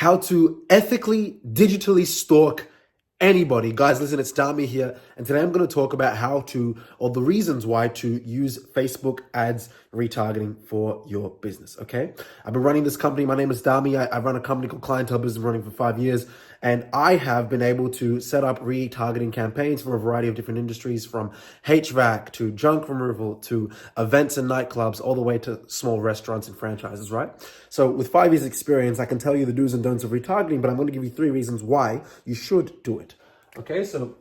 how to ethically, digitally stalk anybody. Guys, listen, it's Dami here, and today I'm going to talk about or the reasons why to use Facebook ads retargeting for your business, okay? I've been running this company. My name is Dami. I run a company called Clientele Business, running for 5 years, and I have been able to set up retargeting campaigns for a variety of different industries, from HVAC to junk removal to events and nightclubs, all the way to small restaurants and franchises, right? So with 5 years experience, I can tell you the do's and don'ts of retargeting, but I'm going to give you 3 reasons why you should do it. Okay, so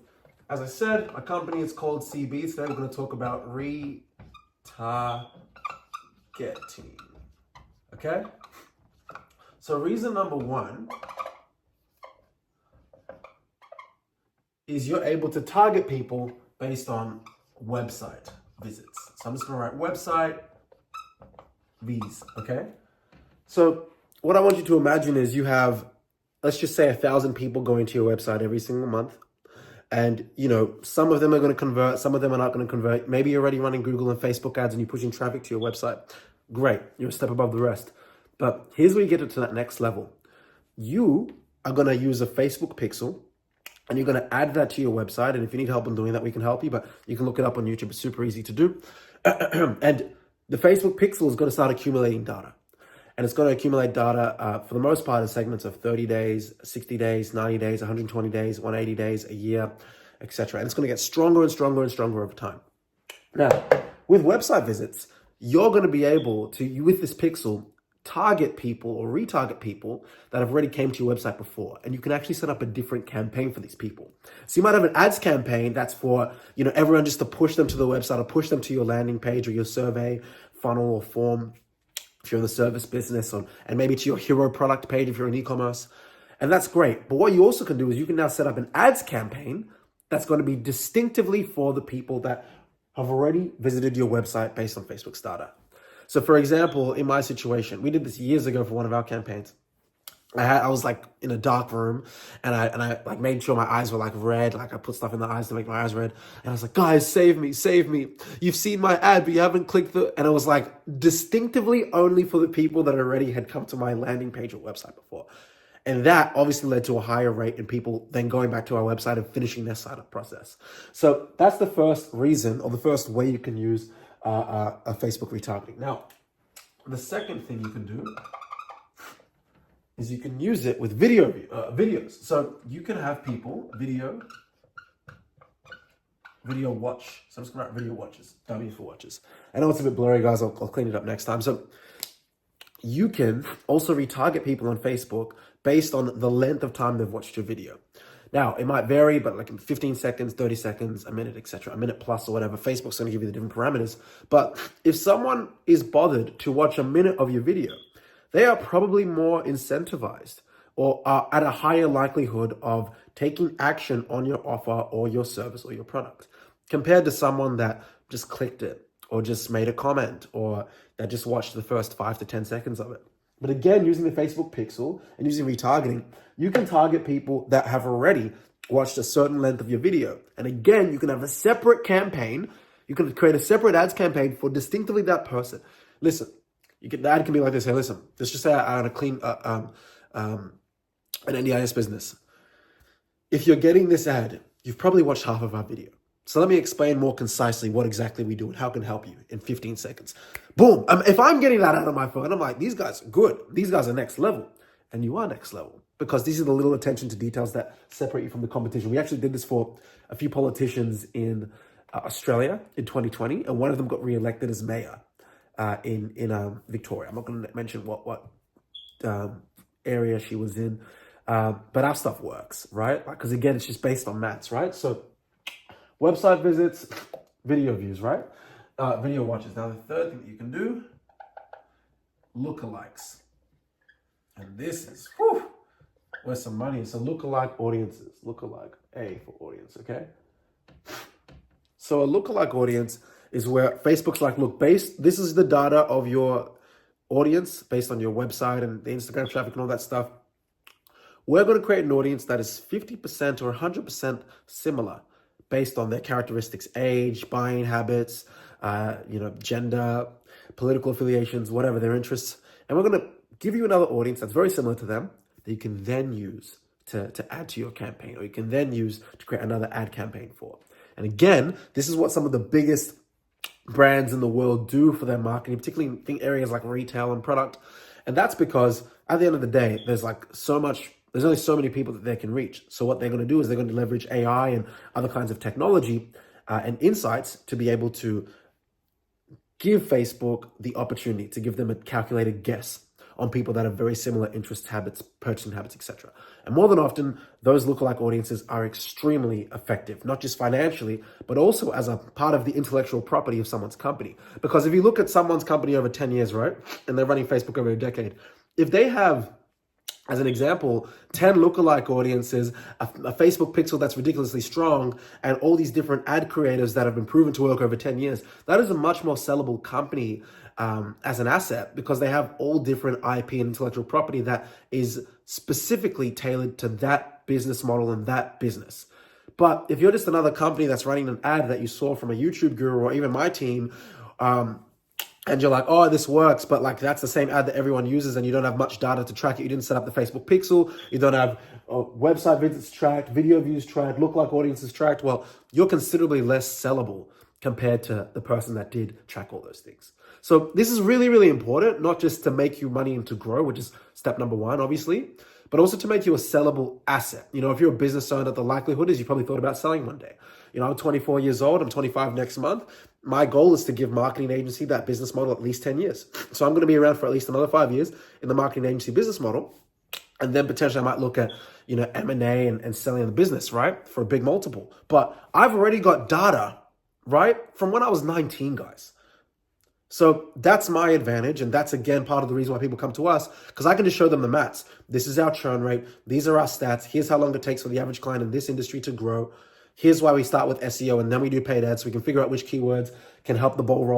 as I said, my company is called CB. Today we're going to talk about retargeting. Okay, so reason number 1 is you're able to target people based on website visits. So I'm just going to write website V's. Okay, so what I want you to imagine is you have, let's just say, 1,000 people going to your website every single month. And, some of them are going to convert, some of them are not going to convert. Maybe you're already running Google and Facebook ads and you're pushing traffic to your website. Great. You're a step above the rest. But here's where you get to that next level. You are going to use a Facebook pixel and you're going to add that to your website. And if you need help in doing that, we can help you, but you can look it up on YouTube. It's super easy to do. And the Facebook pixel is going to start accumulating data. And it's going to accumulate data for the most part in segments of 30 days, 60 days, 90 days, 120 days, 180 days, a year, etc. And it's going to get stronger and stronger and stronger over time. Now, with website visits, you're going to be able to, with this pixel, target people or retarget people that have already came to your website before. And you can actually set up a different campaign for these people. So you might have an ads campaign that's for, everyone, just to push them to the website or push them to your landing page or your survey funnel or form, if you're in the service business, and maybe to your hero product page if you're in e-commerce. And that's great. But what you also can do is you can now set up an ads campaign that's going to be distinctively for the people that have already visited your website based on Facebook's data. So for example, in my situation, we did this years ago for one of our campaigns. I was like in a dark room and I like made sure my eyes were like red. Like I put stuff in the eyes to make my eyes red. And I was like, guys, save me, save me. You've seen my ad, but you haven't clicked and it was like distinctively only for the people that already had come to my landing page or website before. And that obviously led to a higher rate in people then going back to our website and finishing their sign-up process. So that's the first reason, or the first way you can use a Facebook retargeting. Now, the second thing you can do is you can use it with videos. So you can have people video watch. So I'm just gonna write video watches, W for watches. I know it's a bit blurry, guys. I'll clean it up next time. So you can also retarget people on Facebook based on the length of time they've watched your video. Now, it might vary, but like in 15 seconds, 30 seconds, a minute, etc., a minute plus or whatever, Facebook's gonna give you the different parameters. But if someone is bothered to watch a minute of your video, they are probably more incentivized or are at a higher likelihood of taking action on your offer or your service or your product compared to someone that just clicked it or just made a comment or that just watched the first 5 to 10 seconds of it. But again, using the Facebook pixel and using retargeting, you can target people that have already watched a certain length of your video. And again, you can have a separate campaign. You can create a separate ads campaign for distinctively that person. Listen, the ad can be like this. Hey, listen, let's just say I had a clean an NDIS business. If you're getting this ad, you've probably watched half of our video. So let me explain more concisely what exactly we do and how it can help you in 15 seconds. Boom. If I'm getting that out of my phone, I'm like, these guys are good. These guys are next level. And you are next level because these are the little attention to details that separate you from the competition. We actually did this for a few politicians in Australia in 2020, and one of them got re-elected as mayor in Victoria. I'm not going to mention what area she was in, but our stuff works, right? Because again, it's just based on maths, right? So website visits, video views, right? Video watches. Now, the third thing that you can do, lookalikes. And this is where some money is. So lookalike audiences, lookalike A for audience, okay? So a lookalike audience is where Facebook's like, look, this is the data of your audience based on your website and the Instagram traffic and all that stuff. We're going to create an audience that is 50% or 100% similar based on their characteristics, age, buying habits, gender, political affiliations, whatever their interests. And we're going to give you another audience that's very similar to them, that you can then use to add to your campaign, or you can then use to create another ad campaign for. And again, this is what some of the biggest brands in the world do for their marketing, particularly in areas like retail and product. And that's because at the end of the day, there's only so many people that they can reach. So what they're going to do is they're going to leverage AI and other kinds of technology and insights to be able to give Facebook the opportunity to give them a calculated guess on people that have very similar interest habits, purchasing habits, etc. And more than often, those lookalike audiences are extremely effective, not just financially, but also as a part of the intellectual property of someone's company. Because if you look at someone's company over 10 years, right, and they're running Facebook over a decade, if they have, as an example, 10 lookalike audiences, a Facebook pixel that's ridiculously strong, and all these different ad creatives that have been proven to work over 10 years, that is a much more sellable company as an asset, because they have all different IP and intellectual property that is specifically tailored to that business model and that business. But if you're just another company that's running an ad that you saw from a YouTube guru or even my team, and you're like, oh, this works, but like that's the same ad that everyone uses, and you don't have much data to track it. You didn't set up the Facebook pixel. You don't have website visits tracked, video views tracked, lookalike audiences tracked. Well, you're considerably less sellable compared to the person that did track all those things. So this is really, really important, not just to make you money and to grow, which is step number one, obviously, but also to make you a sellable asset. You know, if you're a business owner, the likelihood is you probably thought about selling one day. You know, I'm 24 years old. I'm 25 next month. My goal is to give marketing agency that business model at least 10 years. So I'm going to be around for at least another 5 years in the marketing agency business model. And then potentially I might look at, you know, M&A and selling the business, right, for a big multiple. But I've already got data, right, from when I was 19, guys. So that's my advantage. And that's, again, part of the reason why people come to us, because I can just show them the maths. This is our churn rate. These are our stats. Here's how long it takes for the average client in this industry to grow. Here's why we start with SEO and then we do paid ads, so we can figure out which keywords can help the ball roll.